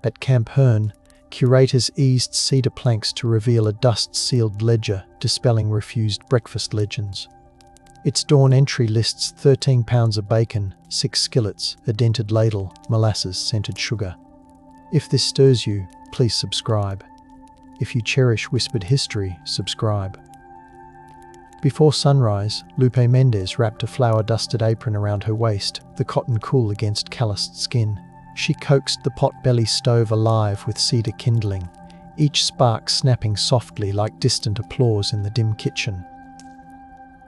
At Camp Hearn, curators eased cedar planks to reveal a dust-sealed ledger dispelling refused breakfast legends. Its dawn entry lists 13 pounds of bacon, 6 skillets, a dented ladle, molasses, scented sugar. If this stirs you, please subscribe. If you cherish whispered history, subscribe. Before sunrise, Lupe Mendez wrapped a flour-dusted apron around her waist, the cotton cool against calloused skin. She coaxed the pot-belly stove alive with cedar kindling, each spark snapping softly like distant applause in the dim kitchen.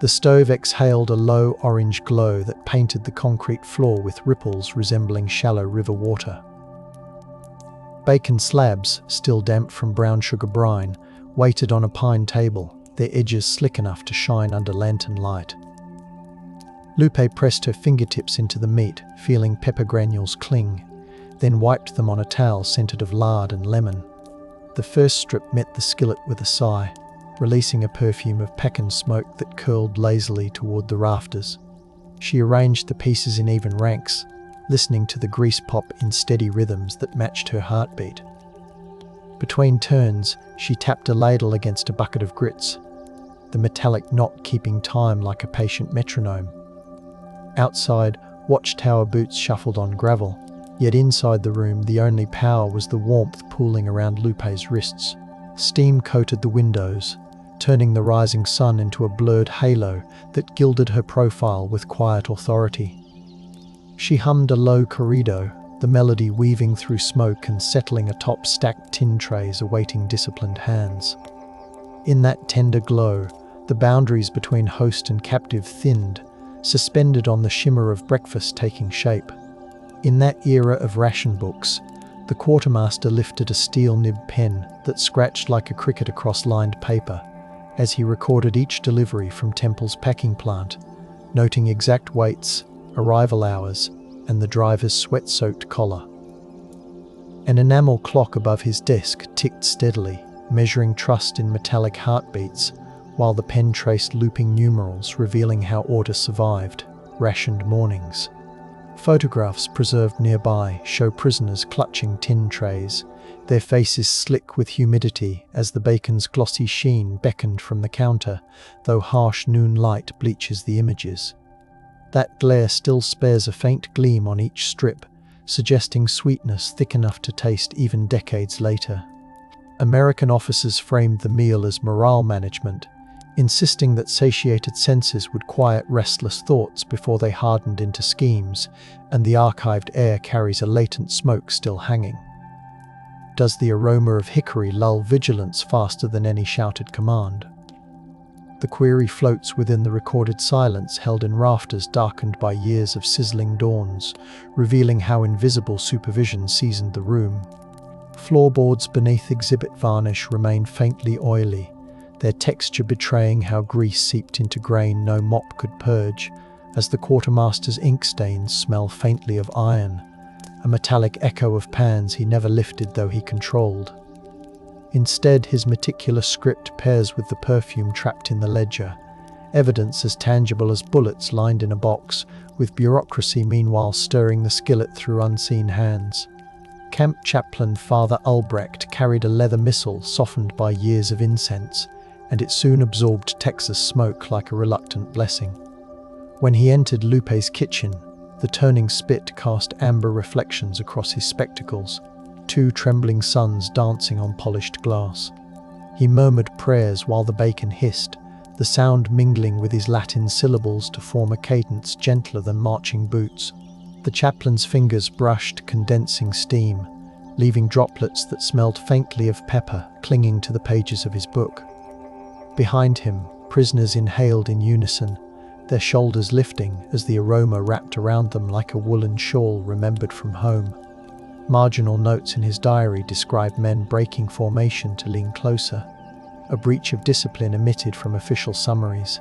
The stove exhaled a low orange glow that painted the concrete floor with ripples resembling shallow river water. Bacon slabs, still damp from brown sugar brine, waited on a pine table, their edges slick enough to shine under lantern light. Lupe pressed her fingertips into the meat, feeling pepper granules cling, then wiped them on a towel scented of lard and lemon. The first strip met the skillet with a sigh, releasing a perfume of pecan smoke that curled lazily toward the rafters. She arranged the pieces in even ranks, listening to the grease pop in steady rhythms that matched her heartbeat. Between turns, she tapped a ladle against a bucket of grits, the metallic knot keeping time like a patient metronome. Outside, watchtower boots shuffled on gravel, yet inside the room the only power was the warmth pooling around Lupe's wrists. Steam coated the windows, turning the rising sun into a blurred halo that gilded her profile with quiet authority. She hummed a low corrido, the melody weaving through smoke and settling atop stacked tin trays awaiting disciplined hands. In that tender glow, the boundaries between host and captive thinned, suspended on the shimmer of breakfast taking shape. In that era of ration books, the quartermaster lifted a steel-nibbed pen that scratched like a cricket across lined paper as he recorded each delivery from Temple's packing plant, noting exact weights, arrival hours, and the driver's sweat-soaked collar. An enamel clock above his desk ticked steadily, measuring trust in metallic heartbeats, while the pen traced looping numerals revealing how order survived rationed mornings. Photographs preserved nearby show prisoners clutching tin trays, their faces slick with humidity as the bacon's glossy sheen beckoned from the counter, though harsh noon light bleaches the images. That glare still spares a faint gleam on each strip, suggesting sweetness thick enough to taste even decades later. American officers framed the meal as morale management, insisting that satiated senses would quiet restless thoughts before they hardened into schemes, and the archived air carries a latent smoke still hanging. Does the aroma of hickory lull vigilance faster than any shouted command? The query floats within the recorded silence held in rafters darkened by years of sizzling dawns, revealing how invisible supervision seasoned the room. Floorboards beneath exhibit varnish remain faintly oily, their texture betraying how grease seeped into grain no mop could purge, as the quartermaster's ink stains smell faintly of iron, a metallic echo of pans he never lifted though he controlled. Instead, his meticulous script pairs with the perfume trapped in the ledger, evidence as tangible as bullets lined in a box, with bureaucracy meanwhile stirring the skillet through unseen hands. Camp chaplain Father Albrecht carried a leather missal softened by years of incense, and it soon absorbed Texas smoke like a reluctant blessing. When he entered Lupe's kitchen, the turning spit cast amber reflections across his spectacles, two trembling suns dancing on polished glass. He murmured prayers while the bacon hissed, the sound mingling with his Latin syllables to form a cadence gentler than marching boots. The chaplain's fingers brushed condensing steam, leaving droplets that smelled faintly of pepper clinging to the pages of his book. Behind him, prisoners inhaled in unison, their shoulders lifting as the aroma wrapped around them like a woolen shawl remembered from home. Marginal notes in his diary described men breaking formation to lean closer, a breach of discipline omitted from official summaries.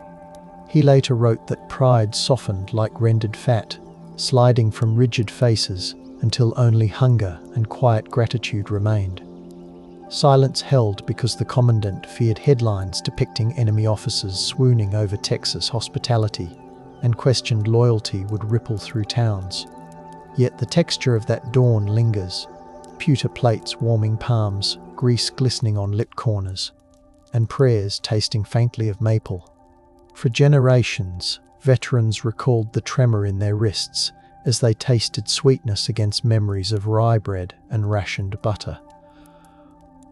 He later wrote that pride softened like rendered fat, sliding from rigid faces until only hunger and quiet gratitude remained. Silence held because the commandant feared headlines depicting enemy officers swooning over Texas hospitality, and questioned loyalty would ripple through towns. Yet the texture of that dawn lingers, pewter plates warming palms, grease glistening on lip corners, and prayers tasting faintly of maple. For generations, veterans recalled the tremor in their wrists as they tasted sweetness against memories of rye bread and rationed butter.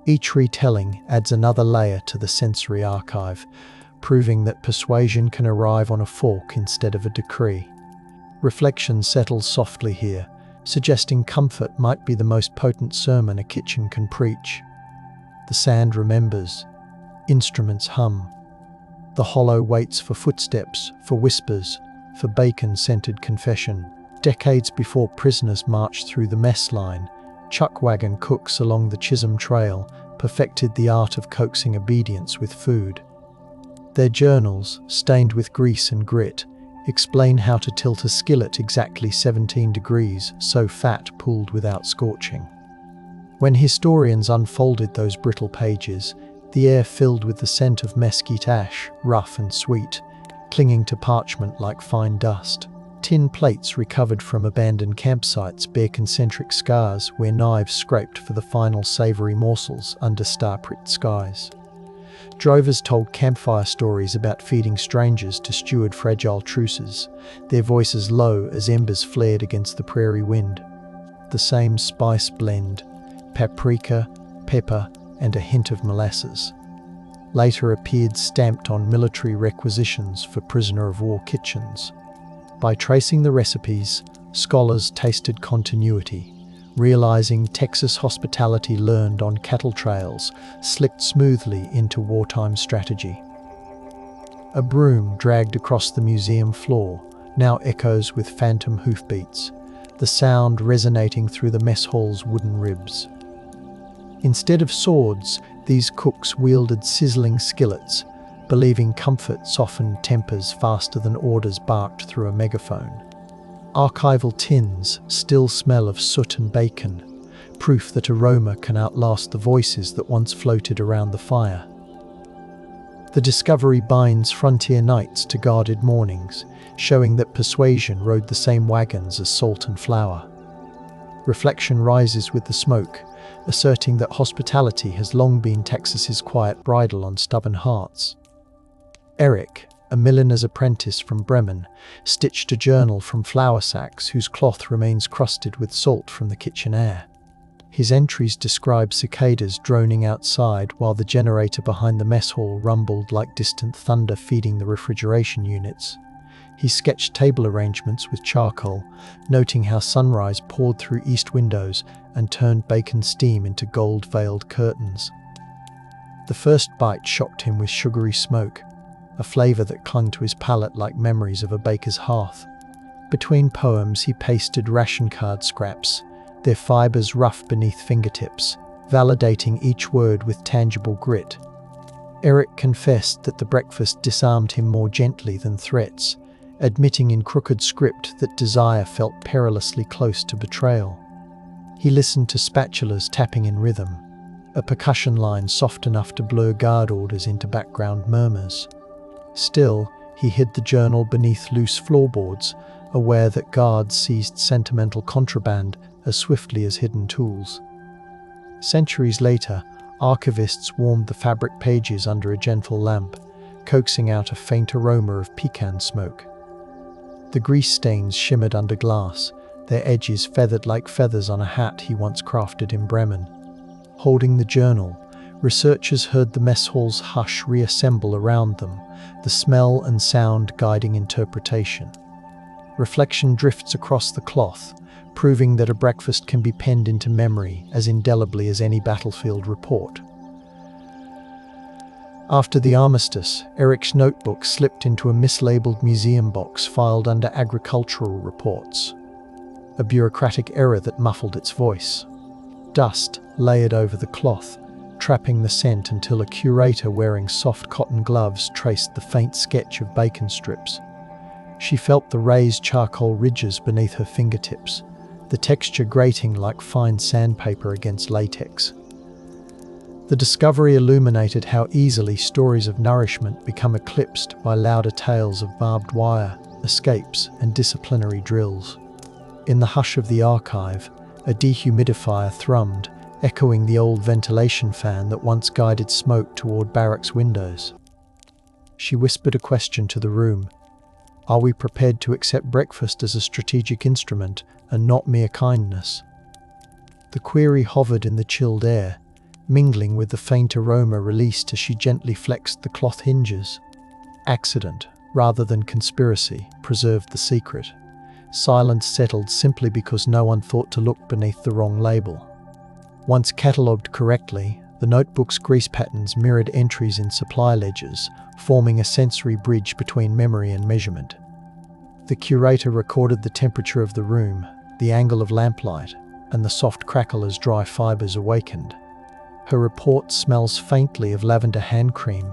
Each retelling adds another layer to the sensory archive, proving that persuasion can arrive on a fork instead of a decree. Reflection settles softly here, suggesting comfort might be the most potent sermon a kitchen can preach. The sand remembers. Instruments hum. The hollow waits for footsteps, for whispers, for bacon-scented confession. Decades before prisoners marched through the mess line, chuck wagon cooks along the Chisholm Trail perfected the art of coaxing obedience with food. Their journals, stained with grease and grit, explain how to tilt a skillet exactly 17 degrees so fat pooled without scorching. When historians unfolded those brittle pages, the air filled with the scent of mesquite ash, rough and sweet, clinging to parchment like fine dust. Tin plates recovered from abandoned campsites bear concentric scars where knives scraped for the final savoury morsels under star-pricked skies. Drovers told campfire stories about feeding strangers to steward fragile truces, their voices low as embers flared against the prairie wind. The same spice blend, paprika, pepper, and a hint of molasses, later appeared stamped on military requisitions for prisoner-of-war kitchens. By tracing the recipes, scholars tasted continuity, realizing Texas hospitality learned on cattle trails slipped smoothly into wartime strategy. A broom dragged across the museum floor now echoes with phantom hoofbeats, the sound resonating through the mess hall's wooden ribs. Instead of swords, these cooks wielded sizzling skillets, believing comfort softened tempers faster than orders barked through a megaphone. Archival tins still smell of soot and bacon, proof that aroma can outlast the voices that once floated around the fire. The discovery binds frontier nights to guarded mornings, showing that persuasion rode the same wagons as salt and flour. Reflection rises with the smoke, asserting that hospitality has long been Texas's quiet bridle on stubborn hearts. Eric, a milliner's apprentice from Bremen, stitched a journal from flour sacks whose cloth remains crusted with salt from the kitchen air. His entries describe cicadas droning outside while the generator behind the mess hall rumbled like distant thunder feeding the refrigeration units. He sketched table arrangements with charcoal, noting how sunrise poured through east windows and turned bacon steam into gold-veiled curtains. The first bite shocked him with sugary smoke, a flavour that clung to his palate like memories of a baker's hearth. Between poems he pasted ration card scraps, their fibres rough beneath fingertips, validating each word with tangible grit. Eric confessed that the breakfast disarmed him more gently than threats, admitting in crooked script that desire felt perilously close to betrayal. He listened to spatulas tapping in rhythm, a percussion line soft enough to blur guard orders into background murmurs. Still, he hid the journal beneath loose floorboards, aware that guards seized sentimental contraband as swiftly as hidden tools. Centuries later, archivists warmed the fabric pages under a gentle lamp, coaxing out a faint aroma of pecan smoke. The grease stains shimmered under glass, their edges feathered like feathers on a hat he once crafted in Bremen. Holding the journal, researchers heard the mess hall's hush reassemble around them, the smell and sound guiding interpretation. Reflection drifts across the cloth, proving that a breakfast can be penned into memory as indelibly as any battlefield report. After the armistice, Eric's notebook slipped into a mislabeled museum box filed under agricultural reports, a bureaucratic error that muffled its voice. Dust layered over the cloth, trapping the scent until a curator wearing soft cotton gloves traced the faint sketch of bacon strips. She felt the raised charcoal ridges beneath her fingertips, the texture grating like fine sandpaper against latex. The discovery illuminated how easily stories of nourishment become eclipsed by louder tales of barbed wire, escapes, and disciplinary drills. In the hush of the archive, A dehumidifier thrummed, echoing the old ventilation fan that once guided smoke toward barracks windows. She whispered a question to the room. Are we prepared to accept breakfast as a strategic instrument and not mere kindness? The query hovered in the chilled air, mingling with the faint aroma released as she gently flexed the cloth hinges. Accident, rather than conspiracy, preserved the secret. Silence settled simply because no one thought to look beneath the wrong label. Once catalogued correctly, the notebook's grease patterns mirrored entries in supply ledgers, forming a sensory bridge between memory and measurement. The curator recorded the temperature of the room, the angle of lamplight, and the soft crackle as dry fibers awakened. Her report smells faintly of lavender hand cream,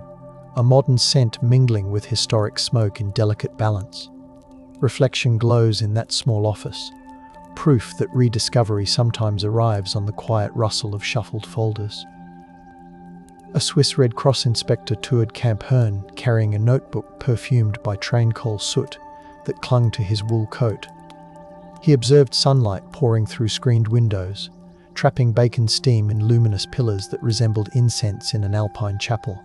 a modern scent mingling with historic smoke in delicate balance. Reflection glows in that small office, proof that rediscovery sometimes arrives on the quiet rustle of shuffled folders. A Swiss Red Cross inspector toured Camp Herne, carrying a notebook perfumed by train coal soot that clung to his wool coat. He observed sunlight pouring through screened windows, trapping bacon steam in luminous pillars that resembled incense in an alpine chapel.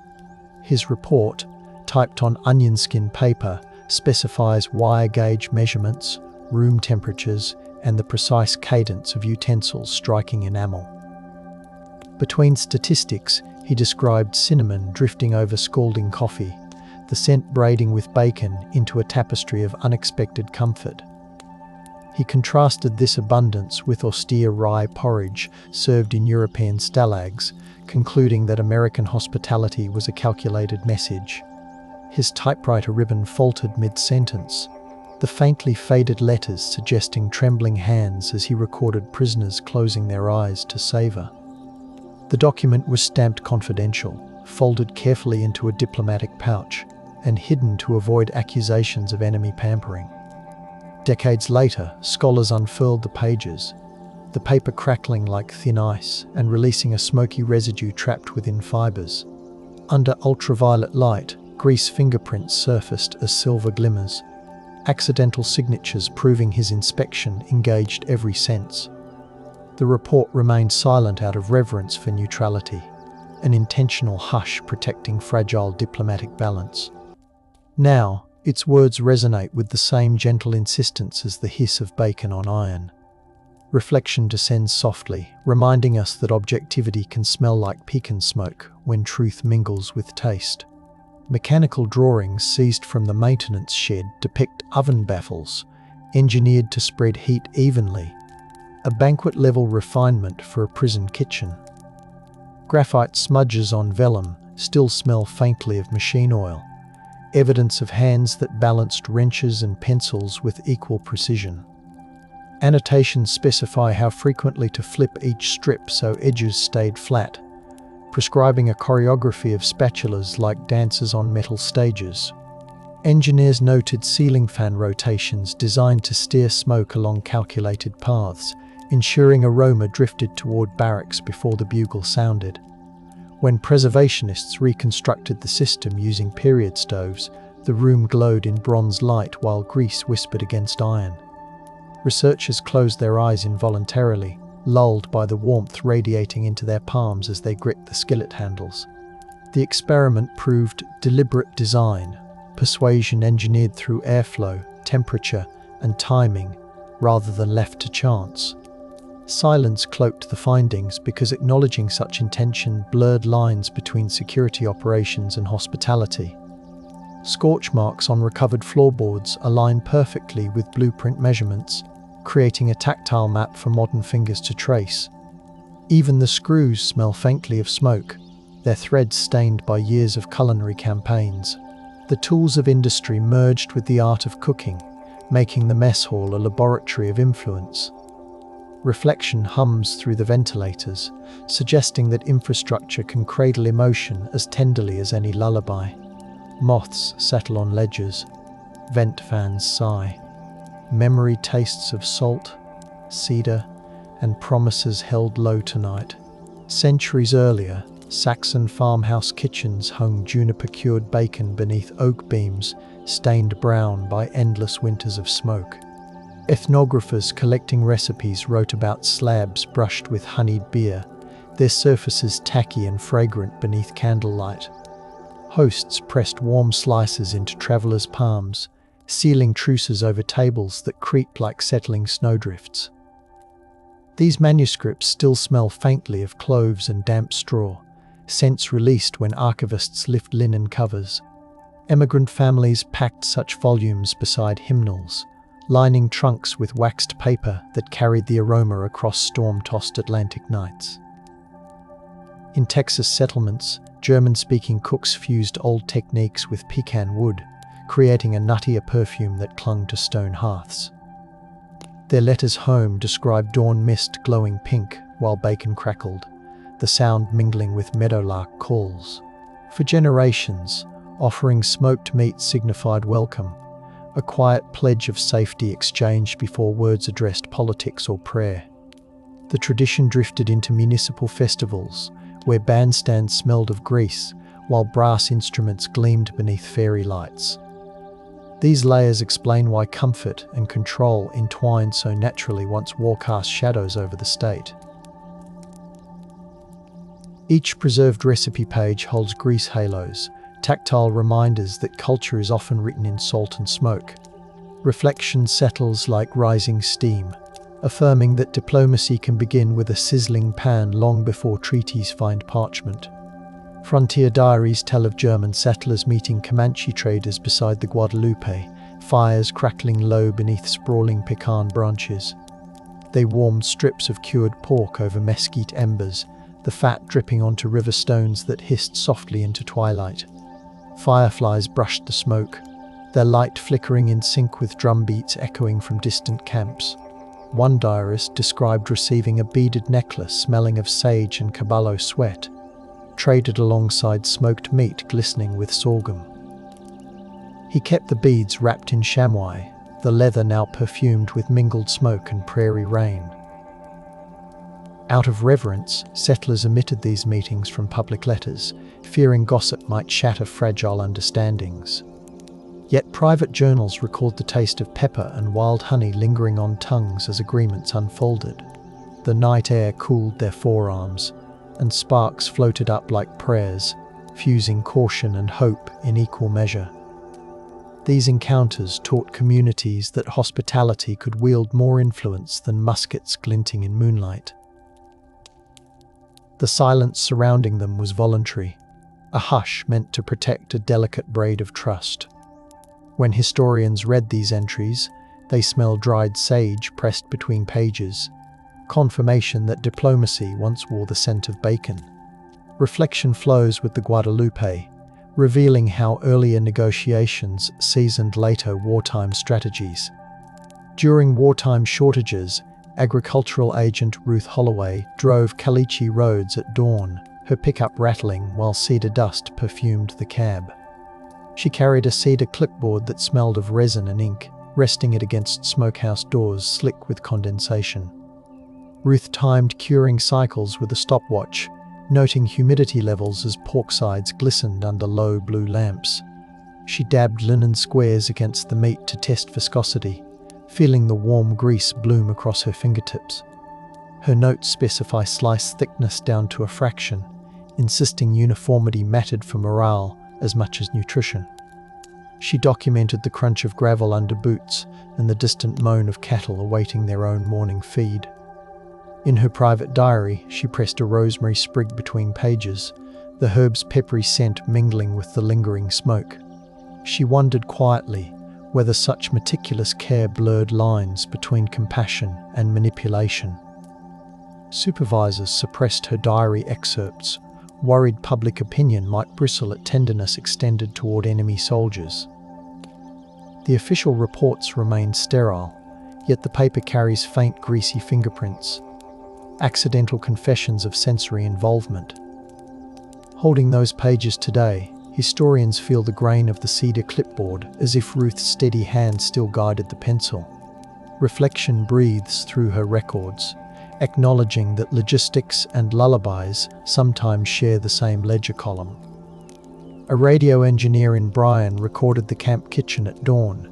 His report, typed on onion skin paper, specifies wire gauge measurements, room temperatures, and the precise cadence of utensils striking enamel. Between statistics, he described cinnamon drifting over scalding coffee, the scent braiding with bacon into a tapestry of unexpected comfort. He contrasted this abundance with austere rye porridge served in European stalags, concluding that American hospitality was a calculated message. His typewriter ribbon faltered mid-sentence, the faintly faded letters suggesting trembling hands as he recorded prisoners closing their eyes to savor. The document was stamped confidential, folded carefully into a diplomatic pouch, and hidden to avoid accusations of enemy pampering. Decades later, scholars unfurled the pages, the paper crackling like thin ice and releasing a smoky residue trapped within fibers. Under ultraviolet light, grease fingerprints surfaced as silver glimmers, accidental signatures proving his inspection engaged every sense. The report remained silent out of reverence for neutrality, an intentional hush protecting fragile diplomatic balance. Now, its words resonate with the same gentle insistence as the hiss of bacon on iron. Reflection descends softly, reminding us that objectivity can smell like pecan smoke when truth mingles with taste. Mechanical drawings seized from the maintenance shed depict oven baffles, engineered to spread heat evenly, a banquet-level refinement for a prison kitchen. Graphite smudges on vellum still smell faintly of machine oil, evidence of hands that balanced wrenches and pencils with equal precision. Annotations specify how frequently to flip each strip so edges stayed flat, prescribing a choreography of spatulas like dancers on metal stages. Engineers noted ceiling fan rotations designed to steer smoke along calculated paths, ensuring aroma drifted toward barracks before the bugle sounded. When preservationists reconstructed the system using period stoves, the room glowed in bronze light while grease whispered against iron. Researchers closed their eyes involuntarily, lulled by the warmth radiating into their palms as they gripped the skillet handles. The experiment proved deliberate design, persuasion engineered through airflow, temperature, and timing, rather than left to chance. Silence cloaked the findings because acknowledging such intention blurred lines between security operations and hospitality. Scorch marks on recovered floorboards align perfectly with blueprint measurements, creating a tactile map for modern fingers to trace. Even the screws smell faintly of smoke, their threads stained by years of culinary campaigns. The tools of industry merged with the art of cooking, making the mess hall a laboratory of influence. Reflection hums through the ventilators, suggesting that infrastructure can cradle emotion as tenderly as any lullaby. Moths settle on ledgers, vent fans sigh. Memory tastes of salt, cedar, and promises held low tonight. Centuries earlier, Saxon farmhouse kitchens hung juniper-cured bacon beneath oak beams, stained brown by endless winters of smoke. Ethnographers collecting recipes wrote about slabs brushed with honeyed beer, their surfaces tacky and fragrant beneath candlelight. Hosts pressed warm slices into travelers' palms, sealing truces over tables that creaked like settling snowdrifts. These manuscripts still smell faintly of cloves and damp straw, scents released when archivists lift linen covers. Emigrant families packed such volumes beside hymnals, lining trunks with waxed paper that carried the aroma across storm-tossed Atlantic nights. In Texas settlements, German-speaking cooks fused old techniques with pecan wood, creating a nuttier perfume that clung to stone hearths. Their letters home described dawn mist glowing pink while bacon crackled, the sound mingling with meadowlark calls. For generations, offering smoked meat signified welcome, a quiet pledge of safety exchanged before words addressed politics or prayer. The tradition drifted into municipal festivals, where bandstands smelled of grease, while brass instruments gleamed beneath fairy lights. These layers explain why comfort and control entwined so naturally once war cast shadows over the state. Each preserved recipe page holds grease halos, tactile reminders that culture is often written in salt and smoke. Reflection settles like rising steam, affirming that diplomacy can begin with a sizzling pan long before treaties find parchment. Frontier diaries tell of German settlers meeting Comanche traders beside the Guadalupe, fires crackling low beneath sprawling pecan branches. They warmed strips of cured pork over mesquite embers, the fat dripping onto river stones that hissed softly into twilight. Fireflies brushed the smoke, their light flickering in sync with drumbeats echoing from distant camps. One diarist described receiving a beaded necklace smelling of sage and caballo sweat, traded alongside smoked meat glistening with sorghum. He kept the beads wrapped in chamois, the leather now perfumed with mingled smoke and prairie rain. Out of reverence, settlers omitted these meetings from public letters, fearing gossip might shatter fragile understandings. Yet private journals record the taste of pepper and wild honey lingering on tongues as agreements unfolded. The night air cooled their forearms, and sparks floated up like prayers, fusing caution and hope in equal measure. These encounters taught communities that hospitality could wield more influence than muskets glinting in moonlight. The silence surrounding them was voluntary, a hush meant to protect a delicate braid of trust. When historians read these entries, they smelled dried sage pressed between pages, confirmation that diplomacy once wore the scent of bacon. Reflection flows with the Guadalupe, revealing how earlier negotiations seasoned later wartime strategies. During wartime shortages, agricultural agent Ruth Holloway drove Caliche roads at dawn, her pickup rattling while cedar dust perfumed the cab. She carried a cedar clipboard that smelled of resin and ink, resting it against smokehouse doors slick with condensation. Ruth timed curing cycles with a stopwatch, noting humidity levels as pork sides glistened under low blue lamps. She dabbed linen squares against the meat to test viscosity, feeling the warm grease bloom across her fingertips. Her notes specify slice thickness down to a fraction, insisting uniformity mattered for morale as much as nutrition. She documented the crunch of gravel under boots and the distant moan of cattle awaiting their own morning feed. In her private diary, she pressed a rosemary sprig between pages, the herb's peppery scent mingling with the lingering smoke. She wondered quietly whether such meticulous care blurred lines between compassion and manipulation. Supervisors suppressed her diary excerpts, worried public opinion might bristle at tenderness extended toward enemy soldiers. The official reports remain sterile, yet the paper carries faint greasy fingerprints, accidental confessions of sensory involvement. Holding those pages today, historians feel the grain of the cedar clipboard as if Ruth's steady hand still guided the pencil. Reflection breathes through her records, acknowledging that logistics and lullabies sometimes share the same ledger column. A radio engineer in Bryan recorded the camp kitchen at dawn,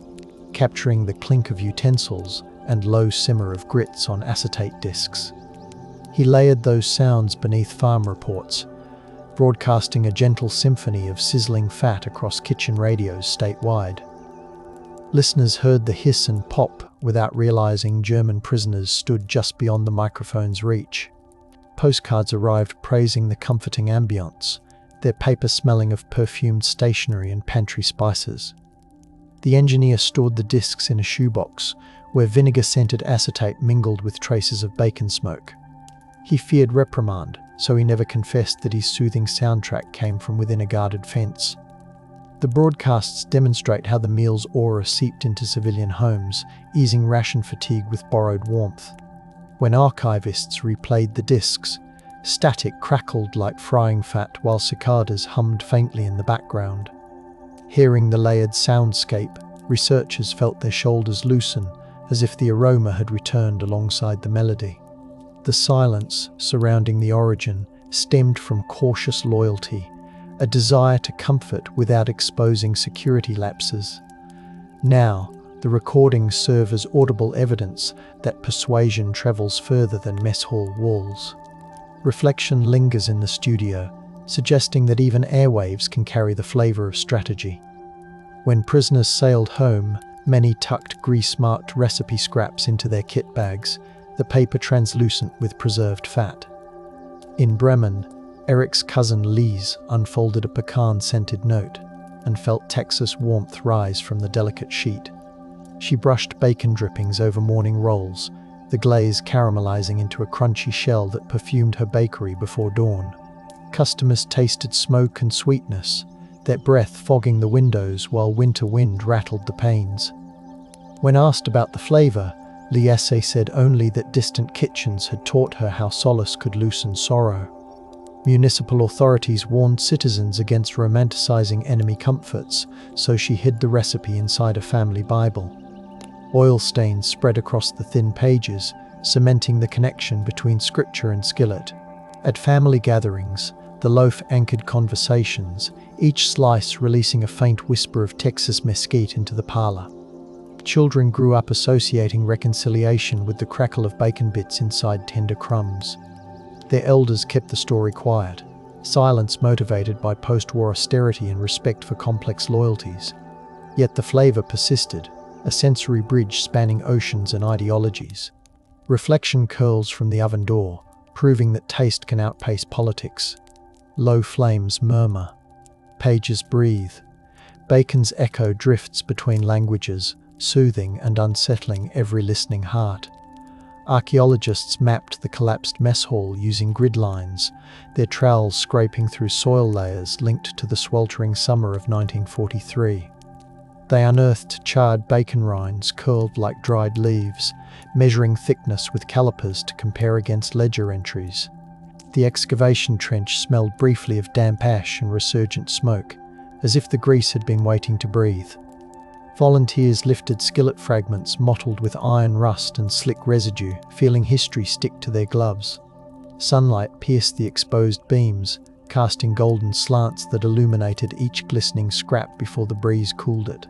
capturing the clink of utensils and low simmer of grits on acetate discs. He layered those sounds beneath farm reports, broadcasting a gentle symphony of sizzling fat across kitchen radios statewide. Listeners heard the hiss and pop without realizing German prisoners stood just beyond the microphone's reach. Postcards arrived praising the comforting ambience, their paper smelling of perfumed stationery and pantry spices. The engineer stored the discs in a shoebox, where vinegar-scented acetate mingled with traces of bacon smoke. He feared reprimand, so he never confessed that his soothing soundtrack came from within a guarded fence. The broadcasts demonstrate how the meal's aura seeped into civilian homes, easing ration fatigue with borrowed warmth. When archivists replayed the discs, static crackled like frying fat while cicadas hummed faintly in the background. Hearing the layered soundscape, researchers felt their shoulders loosen, as if the aroma had returned alongside the melody. The silence surrounding the origin stemmed from cautious loyalty, a desire to comfort without exposing security lapses. Now, the recordings serve as audible evidence that persuasion travels further than mess hall walls. Reflection lingers in the studio, suggesting that even airwaves can carry the flavor of strategy. When prisoners sailed home, many tucked grease-marked recipe scraps into their kit bags, the paper translucent with preserved fat. In Bremen, Eric's cousin Lise unfolded a pecan-scented note and felt Texas warmth rise from the delicate sheet. She brushed bacon drippings over morning rolls, the glaze caramelizing into a crunchy shell that perfumed her bakery before dawn. Customers tasted smoke and sweetness, their breath fogging the windows while winter wind rattled the panes. When asked about the flavor, Liesse said only that distant kitchens had taught her how solace could loosen sorrow. Municipal authorities warned citizens against romanticizing enemy comforts, so she hid the recipe inside a family Bible. Oil stains spread across the thin pages, cementing the connection between scripture and skillet. At family gatherings, the loaf anchored conversations, each slice releasing a faint whisper of Texas mesquite into the parlor. Children grew up associating reconciliation with the crackle of bacon bits inside tender crumbs. Their elders kept the story quiet, silence motivated by post-war austerity and respect for complex loyalties. Yet the flavor persisted, a sensory bridge spanning oceans and ideologies. Reflection curls from the oven door, proving that taste can outpace politics. Low flames murmur. Pages breathe. Bacon's echo drifts between languages, soothing and unsettling every listening heart. Archaeologists mapped the collapsed mess hall using grid lines, their trowels scraping through soil layers linked to the sweltering summer of 1943. They unearthed charred bacon rinds curled like dried leaves, measuring thickness with calipers to compare against ledger entries. The excavation trench smelled briefly of damp ash and resurgent smoke, as if the grease had been waiting to breathe. Volunteers lifted skillet fragments mottled with iron rust and slick residue, feeling history stick to their gloves. Sunlight pierced the exposed beams, casting golden slants that illuminated each glistening scrap before the breeze cooled it.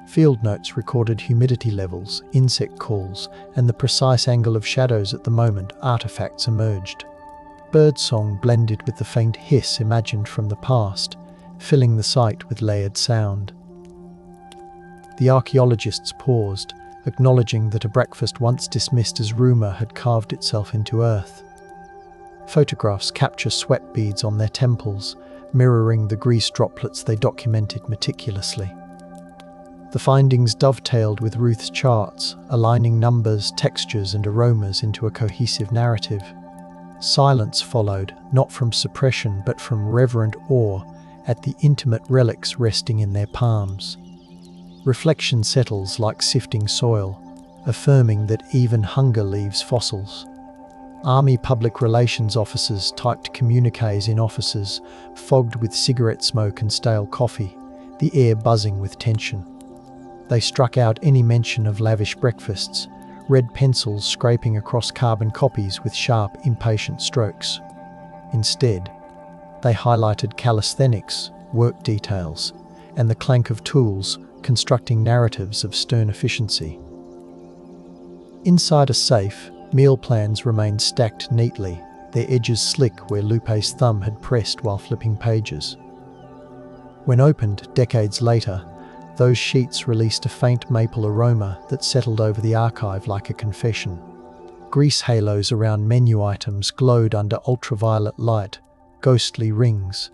Field notes recorded humidity levels, insect calls, and the precise angle of shadows at the moment artifacts emerged. Birdsong blended with the faint hiss imagined from the past, filling the site with layered sound. The archaeologists paused, acknowledging that a breakfast once dismissed as rumor had carved itself into earth. Photographs capture sweat beads on their temples, mirroring the grease droplets they documented meticulously. The findings dovetailed with Ruth's charts, aligning numbers, textures, and aromas into a cohesive narrative. Silence followed, not from suppression but from reverent awe at the intimate relics resting in their palms. Reflection settles like sifting soil, affirming that even hunger leaves fossils. Army public relations officers typed communiques in offices, fogged with cigarette smoke and stale coffee, the air buzzing with tension. They struck out any mention of lavish breakfasts, red pencils scraping across carbon copies with sharp, impatient strokes. Instead, they highlighted calisthenics, work details, and the clank of tools, constructing narratives of stern efficiency. Inside a safe, meal plans remained stacked neatly, their edges slick where Lupe's thumb had pressed while flipping pages. When opened decades later, those sheets released a faint maple aroma that settled over the archive like a confession. Grease halos around menu items glowed under ultraviolet light, ghostly rings.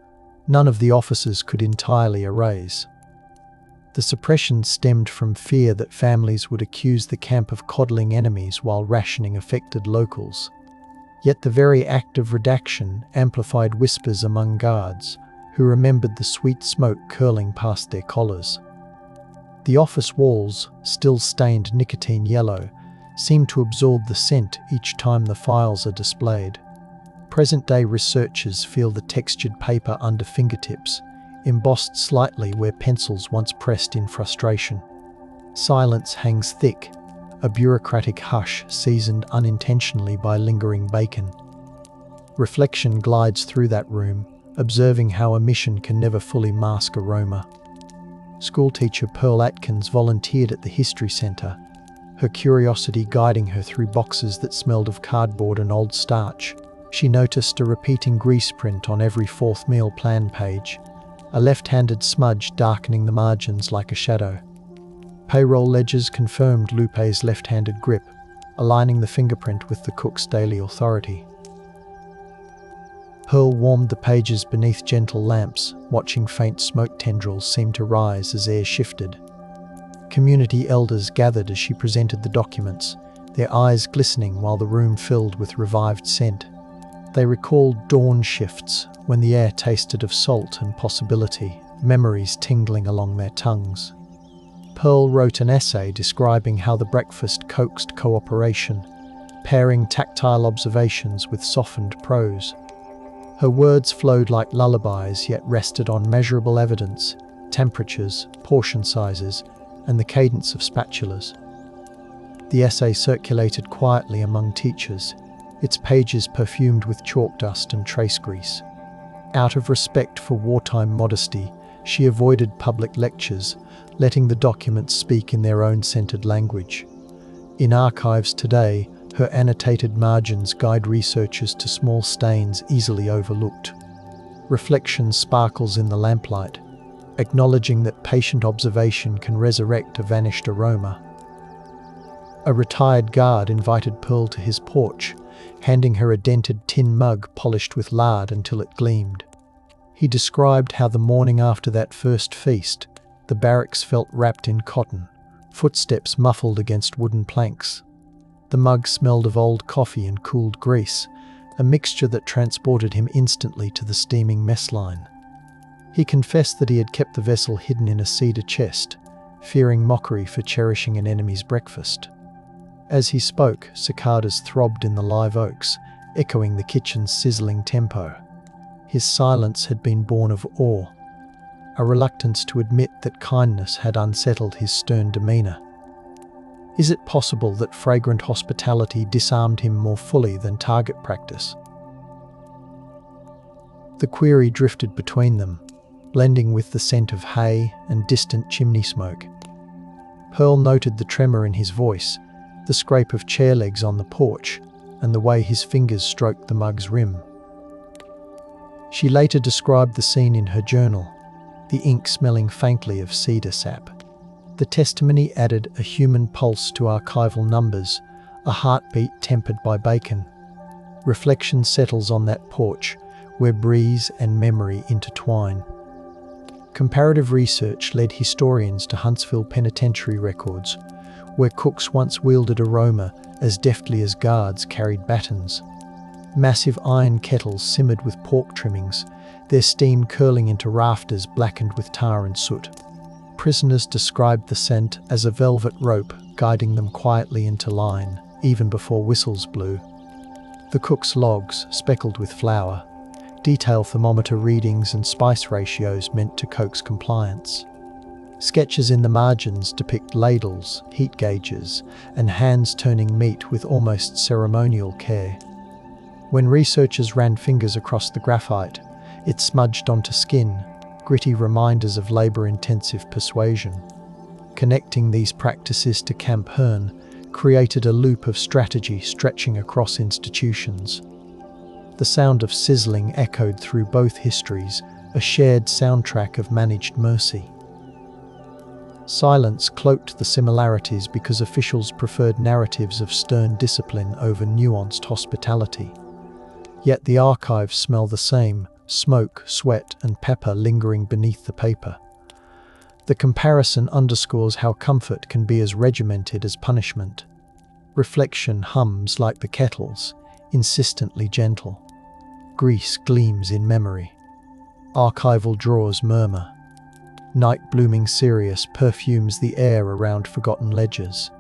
None of the officers could entirely erase. The suppression stemmed from fear that families would accuse the camp of coddling enemies while rationing affected locals. Yet the very act of redaction amplified whispers among guards, who remembered the sweet smoke curling past their collars. The office walls, still stained nicotine yellow, seem to absorb the scent each time the files are displayed. Present-day researchers feel the textured paper under fingertips, embossed slightly where pencils once pressed in frustration. Silence hangs thick, a bureaucratic hush seasoned unintentionally by lingering bacon. Reflection glides through that room, observing how omission can never fully mask aroma. Schoolteacher Pearl Atkins volunteered at the History Centre, her curiosity guiding her through boxes that smelled of cardboard and old starch. She noticed a repeating grease print on every fourth meal plan page, a left-handed smudge darkening the margins like a shadow. Payroll ledgers confirmed Lupe's left-handed grip, aligning the fingerprint with the cook's daily authority. Pearl warmed the pages beneath gentle lamps, watching faint smoke tendrils seem to rise as air shifted. Community elders gathered as she presented the documents, their eyes glistening while the room filled with revived scent. They recalled dawn shifts, when the air tasted of salt and possibility, memories tingling along their tongues. Pearl wrote an essay describing how the breakfast coaxed cooperation, pairing tactile observations with softened prose. Her words flowed like lullabies, yet rested on measurable evidence, temperatures, portion sizes, and the cadence of spatulas. The essay circulated quietly among teachers, its pages perfumed with chalk dust and trace grease. Out of respect for wartime modesty, she avoided public lectures, letting the documents speak in their own centered language. In archives today, her annotated margins guide researchers to small stains easily overlooked. Reflection sparkles in the lamplight, acknowledging that patient observation can resurrect a vanished aroma. A retired guard invited Pearl to his porch, handing her a dented tin mug polished with lard until it gleamed. He described how the morning after that first feast, the barracks felt wrapped in cotton, footsteps muffled against wooden planks. The mug smelled of old coffee and cooled grease, a mixture that transported him instantly to the steaming mess line. He confessed that he had kept the vessel hidden in a cedar chest, fearing mockery for cherishing an enemy's breakfast. As he spoke, cicadas throbbed in the live oaks, echoing the kitchen's sizzling tempo. His silence had been born of awe, a reluctance to admit that kindness had unsettled his stern demeanour. Is it possible that fragrant hospitality disarmed him more fully than target practice? The query drifted between them, blending with the scent of hay and distant chimney smoke. Pearl noted the tremor in his voice, the scrape of chair legs on the porch, and the way his fingers stroked the mug's rim. She later described the scene in her journal, the ink smelling faintly of cedar sap. The testimony added a human pulse to archival numbers, a heartbeat tempered by bacon. Reflection settles on that porch, where breeze and memory intertwine. Comparative research led historians to Huntsville Penitentiary records, where cooks once wielded aroma as deftly as guards carried batons. Massive iron kettles simmered with pork trimmings, their steam curling into rafters blackened with tar and soot. Prisoners described the scent as a velvet rope guiding them quietly into line, even before whistles blew. The cook's logs, speckled with flour, detail thermometer readings and spice ratios meant to coax compliance. Sketches in the margins depict ladles, heat gauges, and hands turning meat with almost ceremonial care. When researchers ran fingers across the graphite, it smudged onto skin, gritty reminders of labour-intensive persuasion. Connecting these practices to Camp Hearn, created a loop of strategy stretching across institutions. The sound of sizzling echoed through both histories, a shared soundtrack of managed mercy. Silence cloaked the similarities because officials preferred narratives of stern discipline over nuanced hospitality. Yet the archives smell the same: smoke, sweat, and pepper lingering beneath the paper. The comparison underscores how comfort can be as regimented as punishment. Reflection hums like the kettles, insistently gentle. Grease gleams in memory. Archival drawers murmur. Night blooming Sirius perfumes the air around forgotten ledgers.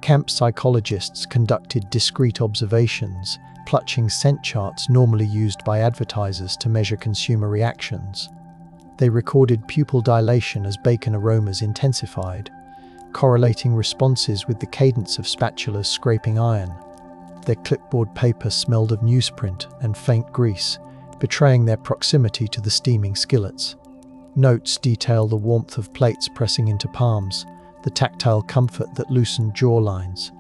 Camp psychologists conducted discreet observations, clutching scent charts normally used by advertisers to measure consumer reactions. They recorded pupil dilation as bacon aromas intensified, correlating responses with the cadence of spatulas scraping iron. Their clipboard paper smelled of newsprint and faint grease, betraying their proximity to the steaming skillets. Notes detail the warmth of plates pressing into palms, the tactile comfort that loosened jawlines.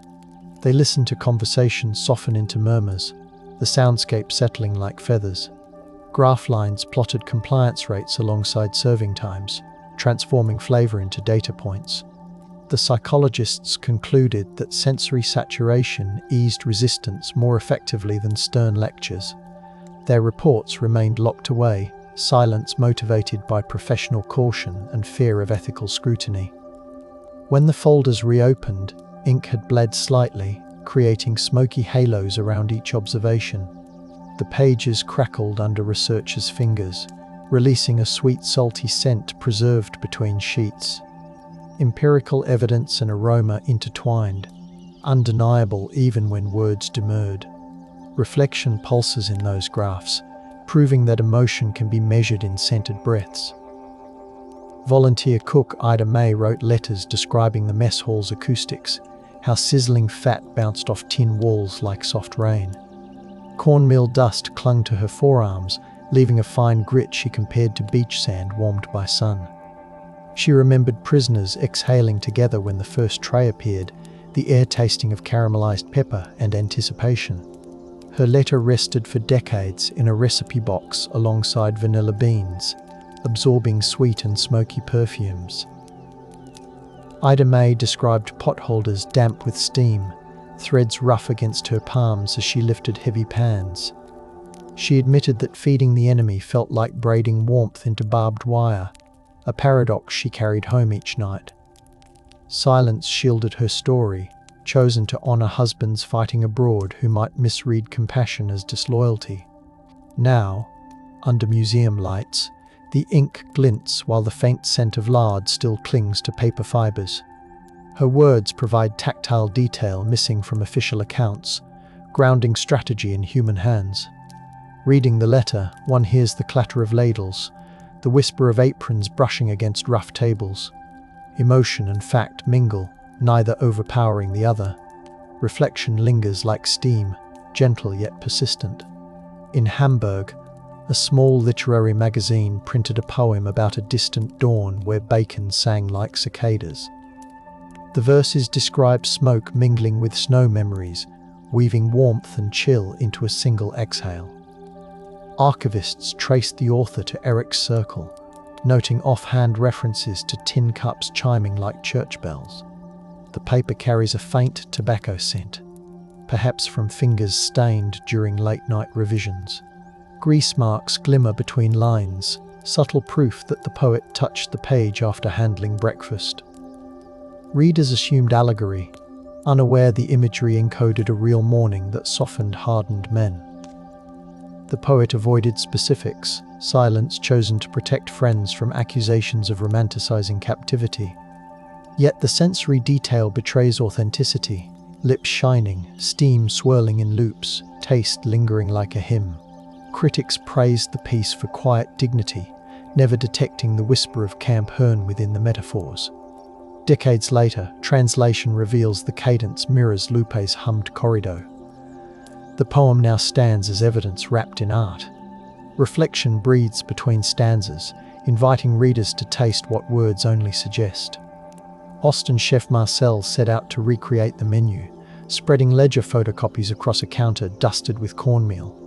They listened to conversations soften into murmurs, the soundscape settling like feathers. Graph lines plotted compliance rates alongside serving times, transforming flavor into data points. The psychologists concluded that sensory saturation eased resistance more effectively than stern lectures. Their reports remained locked away, silence motivated by professional caution and fear of ethical scrutiny. When the folders reopened, ink had bled slightly, creating smoky halos around each observation. The pages crackled under researchers' fingers, releasing a sweet salty scent preserved between sheets. Empirical evidence and aroma intertwined, undeniable even when words demurred. Reflection pulses in those graphs, proving that emotion can be measured in scented breaths. Volunteer cook Ida May wrote letters describing the mess hall's acoustics, how sizzling fat bounced off tin walls like soft rain. Cornmeal dust clung to her forearms, leaving a fine grit she compared to beach sand warmed by sun. She remembered prisoners exhaling together when the first tray appeared, the air tasting of caramelized pepper and anticipation. Her letter rested for decades in a recipe box alongside vanilla beans, absorbing sweet and smoky perfumes. Ida May described potholders damp with steam, threads rough against her palms as she lifted heavy pans. She admitted that feeding the enemy felt like braiding warmth into barbed wire, a paradox she carried home each night. Silence shielded her story, chosen to honor husbands fighting abroad who might misread compassion as disloyalty. Now, under museum lights, the ink glints while the faint scent of lard still clings to paper fibers. Her words provide tactile detail missing from official accounts, grounding strategy in human hands. Reading the letter, one hears the clatter of ladles, the whisper of aprons brushing against rough tables. Emotion and fact mingle, neither overpowering the other. Reflection lingers like steam, gentle yet persistent. In Hamburg, a small literary magazine printed a poem about a distant dawn where bacon sang like cicadas. The verses describe smoke mingling with snow memories, weaving warmth and chill into a single exhale. Archivists traced the author to Eric's Circle, noting offhand references to tin cups chiming like church bells. The paper carries a faint tobacco scent, perhaps from fingers stained during late-night revisions. Grease marks glimmer between lines, subtle proof that the poet touched the page after handling breakfast. Readers assumed allegory, unaware the imagery encoded a real mourning that softened hardened men. The poet avoided specifics, silence chosen to protect friends from accusations of romanticizing captivity. Yet the sensory detail betrays authenticity, lips shining, steam swirling in loops, taste lingering like a hymn. Critics praised the piece for quiet dignity, never detecting the whisper of Camp Hearn within the metaphors. Decades later, translation reveals the cadence mirrors Lupe's hummed corrido. The poem now stands as evidence wrapped in art. Reflection breathes between stanzas, inviting readers to taste what words only suggest. Austin chef Marcel set out to recreate the menu, spreading ledger photocopies across a counter dusted with cornmeal.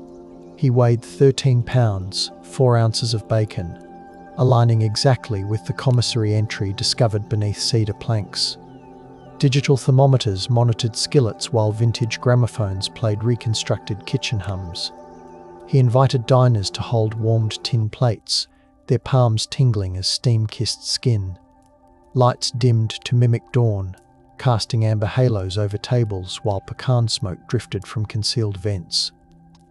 He weighed 13 pounds, 4 ounces of bacon, aligning exactly with the commissary entry discovered beneath cedar planks. Digital thermometers monitored skillets while vintage gramophones played reconstructed kitchen hums. He invited diners to hold warmed tin plates, their palms tingling as steam kissed skin. Lights dimmed to mimic dawn, casting amber halos over tables while pecan smoke drifted from concealed vents.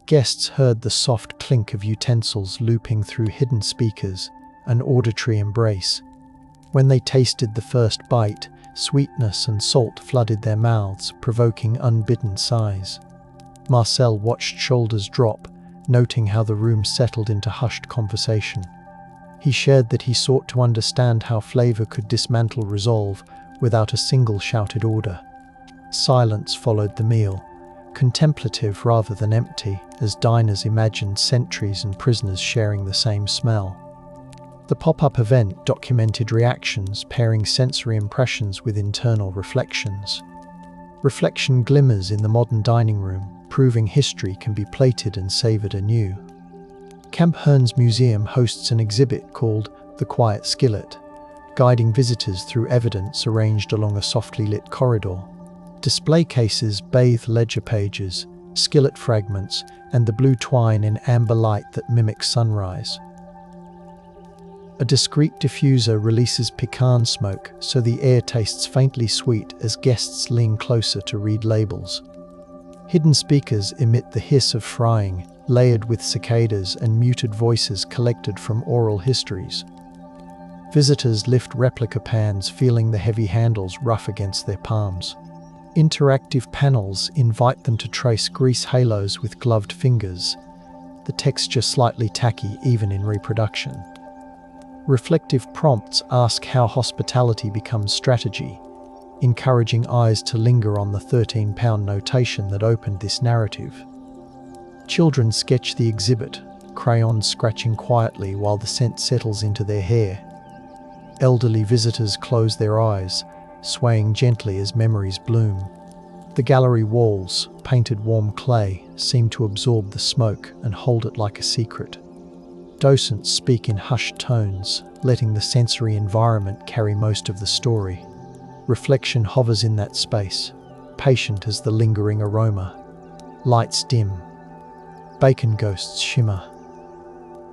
Guests heard the soft clink of utensils looping through hidden speakers, an auditory embrace. When they tasted the first bite, sweetness and salt flooded their mouths, provoking unbidden sighs. Marcel watched shoulders drop, noting how the room settled into hushed conversation. He shared that he sought to understand how flavor could dismantle resolve without a single shouted order. Silence followed the meal, contemplative rather than empty, as diners imagined sentries and prisoners sharing the same smell. The pop-up event documented reactions, pairing sensory impressions with internal reflections. Reflection glimmers in the modern dining room, proving history can be plated and savored anew. Camp Hearn's museum hosts an exhibit called The Quiet Skillet, guiding visitors through evidence arranged along a softly lit corridor. Display cases bathe ledger pages, skillet fragments, and the blue twine in amber light that mimics sunrise. A discreet diffuser releases pecan smoke, so the air tastes faintly sweet as guests lean closer to read labels. Hidden speakers emit the hiss of frying, layered with cicadas and muted voices collected from oral histories. Visitors lift replica pans, feeling the heavy handles rough against their palms. Interactive panels invite them to trace grease halos with gloved fingers, the texture slightly tacky even in reproduction. Reflective prompts ask how hospitality becomes strategy, encouraging eyes to linger on the 13-pound notation that opened this narrative. Children sketch the exhibit, crayons scratching quietly while the scent settles into their hair. Elderly visitors close their eyes, swaying gently as memories bloom. The gallery walls, painted warm clay, seem to absorb the smoke and hold it like a secret. Docents speak in hushed tones, letting the sensory environment carry most of the story. Reflection hovers in that space, patient as the lingering aroma. Lights dim. Bacon ghosts shimmer.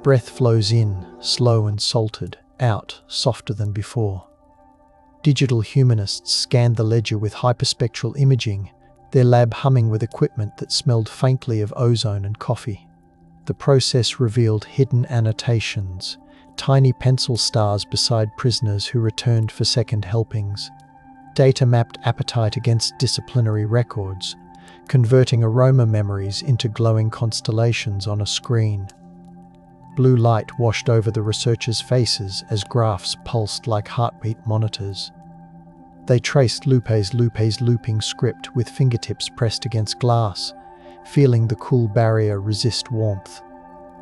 Breath flows in, slow and salted, out, softer than before. Digital humanists scanned the ledger with hyperspectral imaging, their lab humming with equipment that smelled faintly of ozone and coffee. The process revealed hidden annotations, tiny pencil stars beside prisoners who returned for second helpings. Data mapped appetite against disciplinary records, converting aroma memories into glowing constellations on a screen. Blue light washed over the researchers' faces as graphs pulsed like heartbeat monitors. They traced Lupe's looping script with fingertips pressed against glass, feeling the cool barrier resist warmth.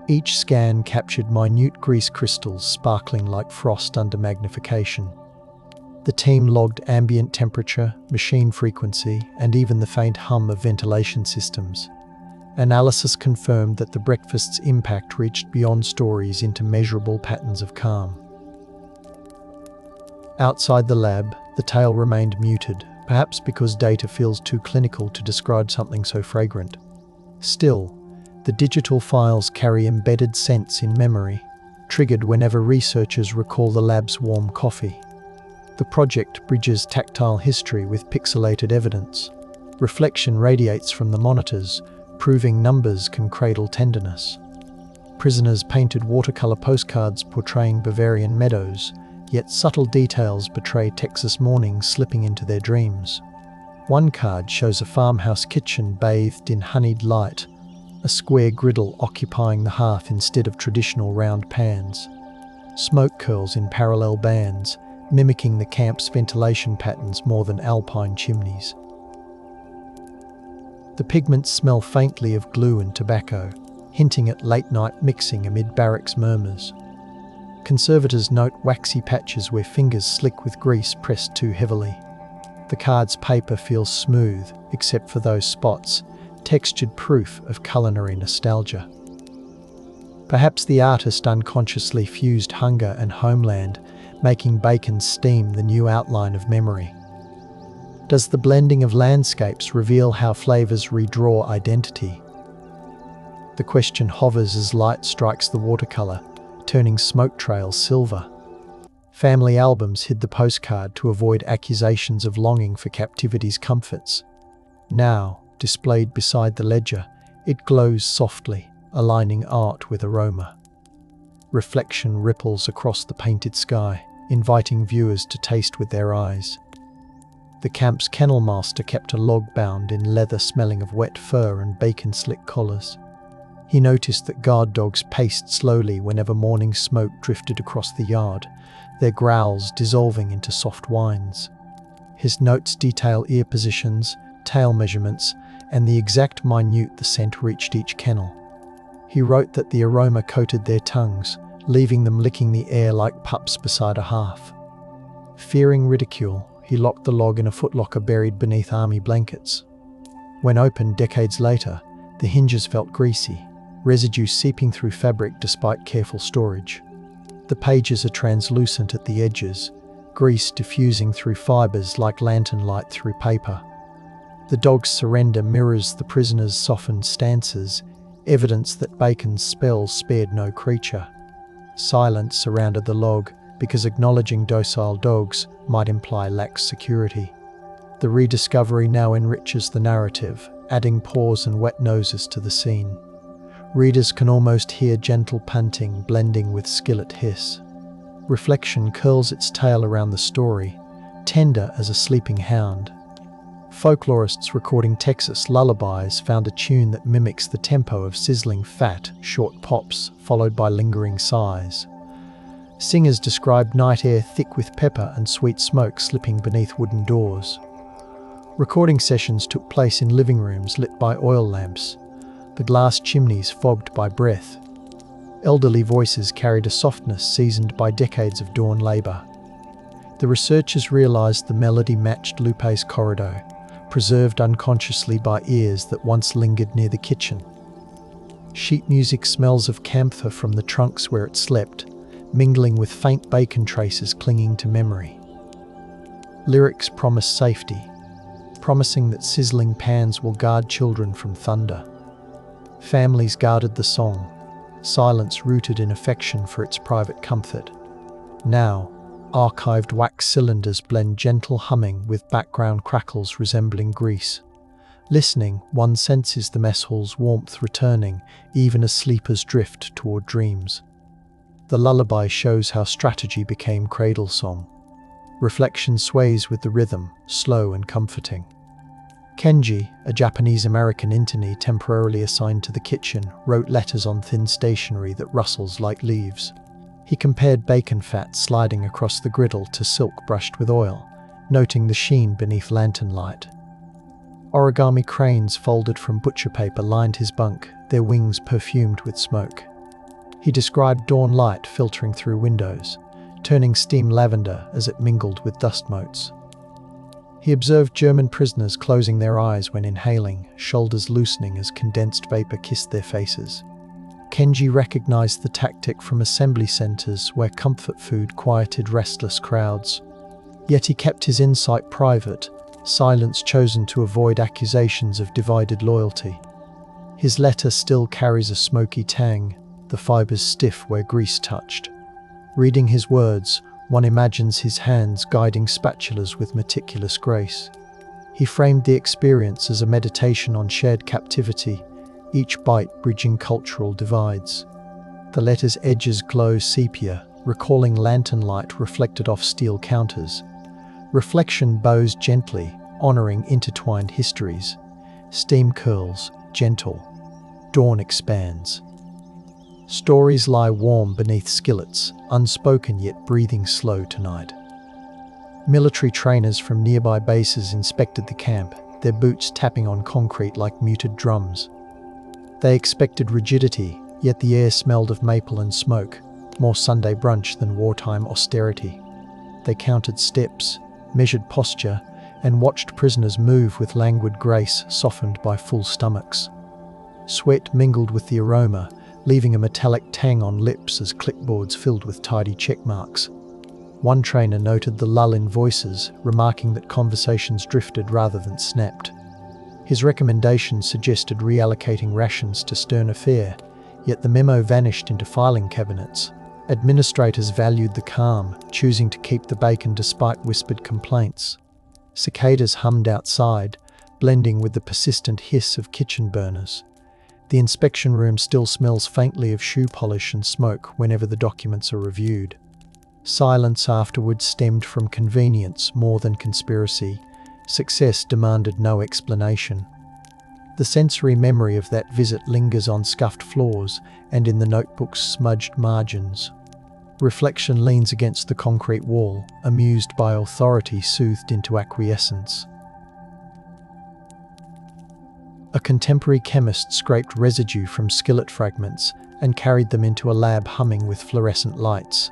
Each scan captured minute grease crystals sparkling like frost under magnification. The team logged ambient temperature, machine frequency, and even the faint hum of ventilation systems. Analysis confirmed that the breakfast's impact reached beyond stories into measurable patterns of calm. Outside the lab, the tale remained muted, perhaps because data feels too clinical to describe something so fragrant. Still, the digital files carry embedded scents in memory, triggered whenever researchers recall the lab's warm coffee. The project bridges tactile history with pixelated evidence. Reflection radiates from the monitors, proving numbers can cradle tenderness. Prisoners painted watercolor postcards portraying Bavarian meadows, yet subtle details betray Texas mornings slipping into their dreams. One card shows a farmhouse kitchen bathed in honeyed light, a square griddle occupying the hearth instead of traditional round pans. Smoke curls in parallel bands, mimicking the camp's ventilation patterns more than alpine chimneys. The pigments smell faintly of glue and tobacco, hinting at late-night mixing amid barracks murmurs. Conservators note waxy patches where fingers slick with grease pressed too heavily. The card's paper feels smooth, except for those spots, textured proof of culinary nostalgia. Perhaps the artist unconsciously fused hunger and homeland, making bacon's steam the new outline of memory. Does the blending of landscapes reveal how flavors redraw identity? The question hovers as light strikes the watercolor, turning smoke trails silver. Family albums hid the postcard to avoid accusations of longing for captivity's comforts. Now, displayed beside the ledger, it glows softly, aligning art with aroma. Reflection ripples across the painted sky, inviting viewers to taste with their eyes. The camp's kennel master kept a log bound in leather smelling of wet fur and bacon-slick collars. He noticed that guard dogs paced slowly whenever morning smoke drifted across the yard, their growls dissolving into soft whines. His notes detail ear positions, tail measurements, and the exact minute the scent reached each kennel. He wrote that the aroma coated their tongues, leaving them licking the air like pups beside a hearth. Fearing ridicule, he locked the log in a footlocker buried beneath army blankets. When opened decades later, the hinges felt greasy, residue seeping through fabric despite careful storage. The pages are translucent at the edges, grease diffusing through fibers like lantern light through paper. The dog's surrender mirrors the prisoner's softened stances, evidence that Bacon's spells spared no creature. Silence surrounded the log, because acknowledging docile dogs might imply lax security. The rediscovery now enriches the narrative, adding paws and wet noses to the scene. Readers can almost hear gentle panting blending with skillet hiss. Reflection curls its tail around the story, tender as a sleeping hound. Folklorists recording Texas lullabies found a tune that mimics the tempo of sizzling fat, short pops, followed by lingering sighs. Singers described night air thick with pepper and sweet smoke slipping beneath wooden doors. Recording sessions took place in living rooms lit by oil lamps, the glass chimneys fogged by breath. Elderly voices carried a softness seasoned by decades of dawn labor. The researchers realized the melody matched Lupe's corrido, preserved unconsciously by ears that once lingered near the kitchen. Sheet music smells of camphor from the trunks where it slept, mingling with faint bacon traces clinging to memory. Lyrics promise safety, promising that sizzling pans will guard children from thunder. Families guarded the song, silence rooted in affection for its private comfort. Now, archived wax cylinders blend gentle humming with background crackles resembling grease. Listening, one senses the mess hall's warmth returning, even as sleepers drift toward dreams. The lullaby shows how strategy became cradle song. Reflection sways with the rhythm, slow and comforting. Kenji, a Japanese-American internee temporarily assigned to the kitchen, wrote letters on thin stationery that rustles like leaves. He compared bacon fat sliding across the griddle to silk brushed with oil, noting the sheen beneath lantern light. Origami cranes folded from butcher paper lined his bunk, their wings perfumed with smoke. He described dawn light filtering through windows, turning steam lavender as it mingled with dust motes. He observed German prisoners closing their eyes when inhaling, shoulders loosening as condensed vapor kissed their faces. Kenji recognized the tactic from assembly centers where comfort food quieted restless crowds. Yet he kept his insight private, silence chosen to avoid accusations of divided loyalty. His letter still carries a smoky tang, the fibers stiff where grease touched. Reading his words, one imagines his hands guiding spatulas with meticulous grace. He framed the experience as a meditation on shared captivity, each bite bridging cultural divides. The letter's edges glow sepia, recalling lantern light reflected off steel counters. Reflection bows gently, honoring intertwined histories. Steam curls, gentle. Dawn expands. Stories lie warm beneath skillets, unspoken yet breathing slow tonight. Military trainers from nearby bases inspected the camp, their boots tapping on concrete like muted drums. They expected rigidity, yet the air smelled of maple and smoke. more Sunday brunch than wartime austerity. They counted steps, measured posture, and watched prisoners move with languid grace softened by full stomachs. Sweat mingled with the aroma, leaving a metallic tang on lips as clipboards filled with tidy check marks. One trainer noted the lull in voices, remarking that conversations drifted rather than snapped. His recommendation suggested reallocating rations to sterner fare, yet the memo vanished into filing cabinets. Administrators valued the calm, choosing to keep the bacon despite whispered complaints. Cicadas hummed outside, blending with the persistent hiss of kitchen burners. The inspection room still smells faintly of shoe polish and smoke whenever the documents are reviewed. Silence afterwards stemmed from convenience more than conspiracy. Success demanded no explanation. The sensory memory of that visit lingers on scuffed floors and in the notebook's smudged margins. Reflection leans against the concrete wall, amused by authority soothed into acquiescence. A contemporary chemist scraped residue from skillet fragments and carried them into a lab humming with fluorescent lights.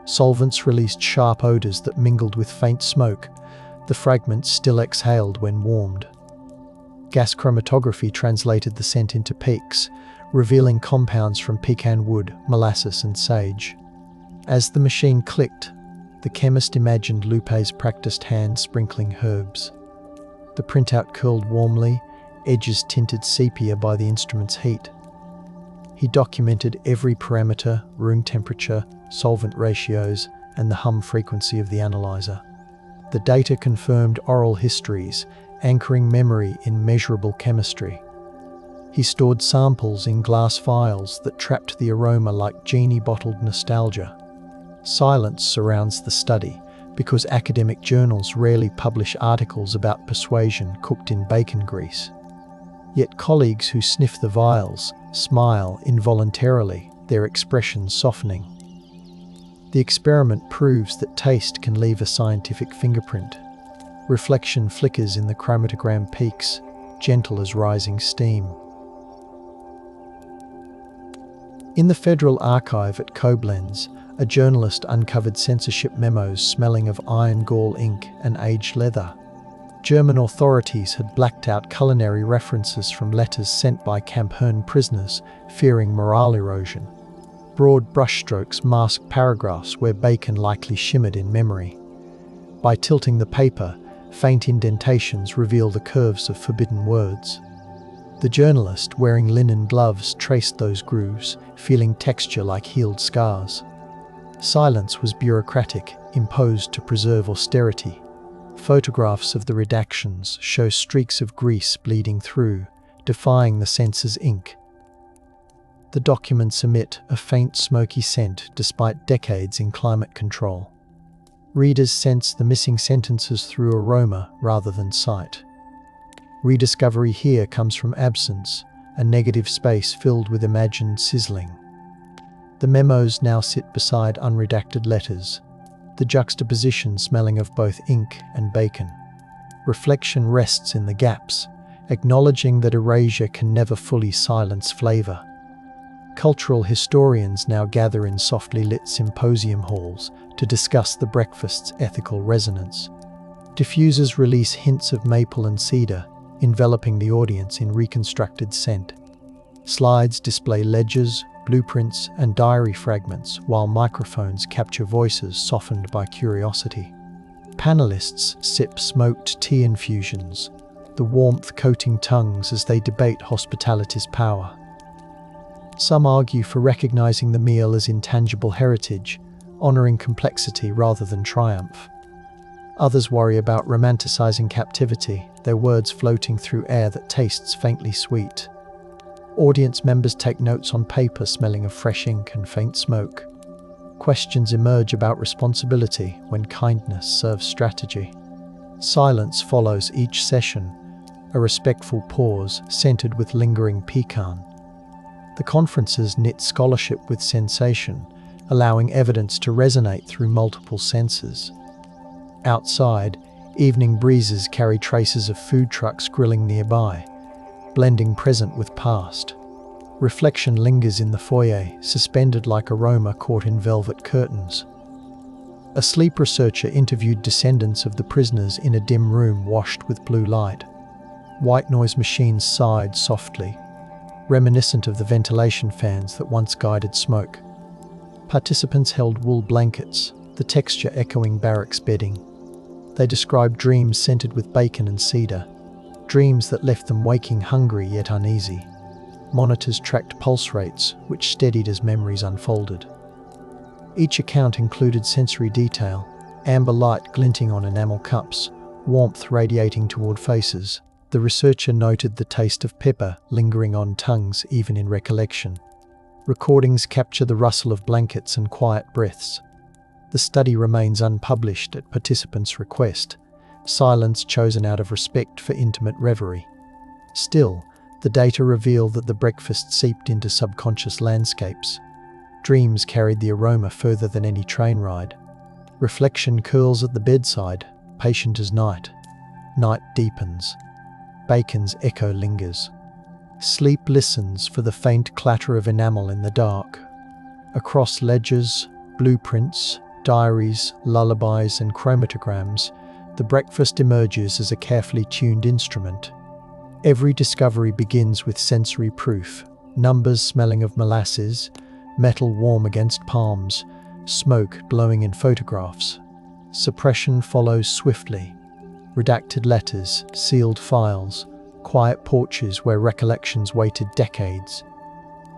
Solvents released sharp odors that mingled with faint smoke. The fragments still exhaled when warmed. Gas chromatography translated the scent into peaks, revealing compounds from pecan wood, molasses, and sage. As the machine clicked, the chemist imagined Lupe's practiced hands sprinkling herbs. The printout curled warmly, edges tinted sepia by the instrument's heat. He documented every parameter, room temperature, solvent ratios, and the hum frequency of the analyzer. The data confirmed oral histories, anchoring memory in measurable chemistry. He stored samples in glass vials that trapped the aroma like genie-bottled nostalgia. Silence surrounds the study, because academic journals rarely publish articles about persuasion cooked in bacon grease. Yet colleagues who sniff the vials smile involuntarily, their expressions softening. The experiment proves that taste can leave a scientific fingerprint. Reflection flickers in the chromatogram peaks, gentle as rising steam. In the Federal Archive at Koblenz, a journalist uncovered censorship memos smelling of iron gall ink and aged leather. German authorities had blacked out culinary references from letters sent by Camp Herne prisoners, fearing morale erosion. Broad brushstrokes masked paragraphs where bacon likely shimmered in memory. By tilting the paper, faint indentations reveal the curves of forbidden words. The journalist, wearing linen gloves, traced those grooves, feeling texture like healed scars. Silence was bureaucratic, imposed to preserve austerity. Photographs of the redactions show streaks of grease bleeding through, defying the sensor's ink. The documents emit a faint smoky scent despite decades in climate control. Readers sense the missing sentences through aroma rather than sight. Rediscovery here comes from absence, a negative space filled with imagined sizzling. The memos now sit beside unredacted letters, the juxtaposition smelling of both ink and bacon. Reflection rests in the gaps, acknowledging that erasure can never fully silence flavor. Cultural historians now gather in softly lit symposium halls to discuss the breakfast's ethical resonance. Diffusers release hints of maple and cedar, enveloping the audience in reconstructed scent. Slides display ledgers, blueprints, and diary fragments, while microphones capture voices softened by curiosity. Panelists sip smoked tea infusions, the warmth coating tongues as they debate hospitality's power. Some argue for recognizing the meal as intangible heritage, honoring complexity rather than triumph. Others worry about romanticizing captivity, their words floating through air that tastes faintly sweet. Audience members take notes on paper smelling of fresh ink and faint smoke. Questions emerge about responsibility when kindness serves strategy. Silence follows each session, a respectful pause scented with lingering pecan. The conferences knit scholarship with sensation, allowing evidence to resonate through multiple senses. Outside, evening breezes carry traces of food trucks grilling nearby, blending present with past. Reflection lingers in the foyer, suspended like aroma caught in velvet curtains. A sleep researcher interviewed descendants of the prisoners in a dim room washed with blue light. White noise machines sighed softly, reminiscent of the ventilation fans that once guided smoke. Participants held wool blankets, the texture echoing barracks bedding. They described dreams scented with bacon and cedar, dreams that left them waking hungry yet uneasy. Monitors tracked pulse rates, which steadied as memories unfolded. Each account included sensory detail, amber light glinting on enamel cups, warmth radiating toward faces. The researcher noted the taste of pepper lingering on tongues even in recollection. Recordings capture the rustle of blankets and quiet breaths. The study remains unpublished at participants' request, silence chosen out of respect for intimate reverie. Still, the data reveal that the breakfast seeped into subconscious landscapes. Dreams carried the aroma further than any train ride. Reflection curls at the bedside, patient as night. Night deepens. Bacon's echo lingers. Sleep listens for the faint clatter of enamel in the dark. Across ledgers, blueprints, diaries, lullabies, and chromatograms, the breakfast emerges as a carefully tuned instrument. Every discovery begins with sensory proof, numbers smelling of molasses, metal warm against palms, smoke glowing in photographs. Suppression follows swiftly. Redacted letters, sealed files, quiet porches where recollections waited decades.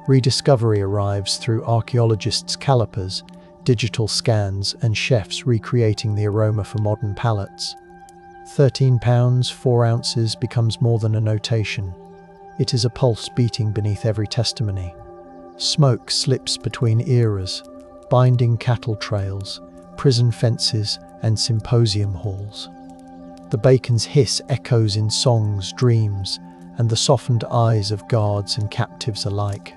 Rediscovery arrives through archaeologists' calipers, digital scans, and chefs recreating the aroma for modern palates. 13 pounds, 4 ounces becomes more than a notation. It is a pulse beating beneath every testimony. Smoke slips between eras, binding cattle trails, prison fences, and symposium halls. The bacon's hiss echoes in songs, dreams, and the softened eyes of guards and captives alike.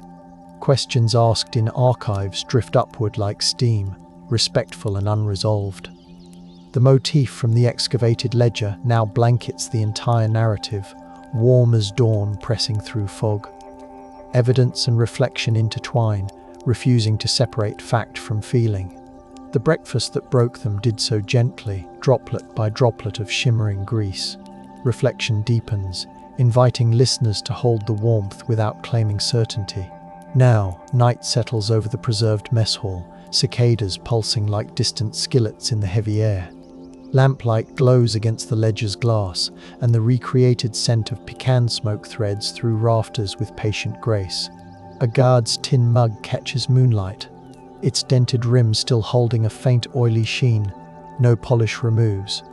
Questions asked in archives drift upward like steam, respectful and unresolved. The motif from the excavated ledger now blankets the entire narrative, warm as dawn pressing through fog. Evidence and reflection intertwine, refusing to separate fact from feeling. The breakfast that broke them did so gently, droplet by droplet of shimmering grease. Reflection deepens, inviting listeners to hold the warmth without claiming certainty. Now, night settles over the preserved mess hall, cicadas pulsing like distant skillets in the heavy air. Lamplight glows against the ledger's glass, and the recreated scent of pecan smoke threads through rafters with patient grace. A guard's tin mug catches moonlight, its dented rim still holding a faint oily sheen, no polish removes.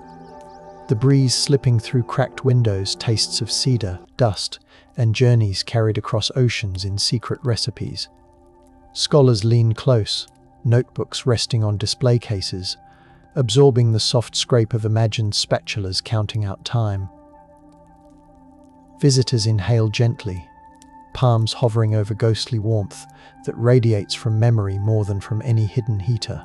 The breeze slipping through cracked windows tastes of cedar, dust, and journeys carried across oceans in secret recipes. Scholars lean close, notebooks resting on display cases, absorbing the soft scrape of imagined spatulas counting out time. Visitors inhale gently, palms hovering over ghostly warmth that radiates from memory more than from any hidden heater.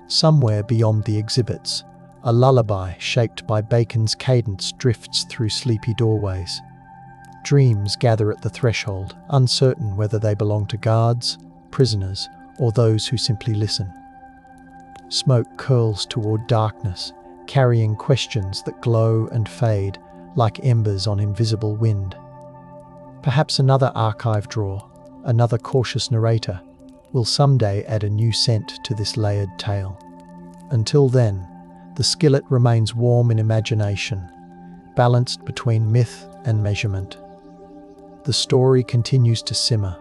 Somewhere beyond the exhibits, a lullaby shaped by bacon's cadence drifts through sleepy doorways. Dreams gather at the threshold, uncertain whether they belong to guards, prisoners, or those who simply listen. Smoke curls toward darkness, carrying questions that glow and fade like embers on invisible wind. Perhaps another archive drawer, another cautious narrator, will someday add a new scent to this layered tale. Until then, the skillet remains warm in imagination, balanced between myth and measurement. The story continues to simmer,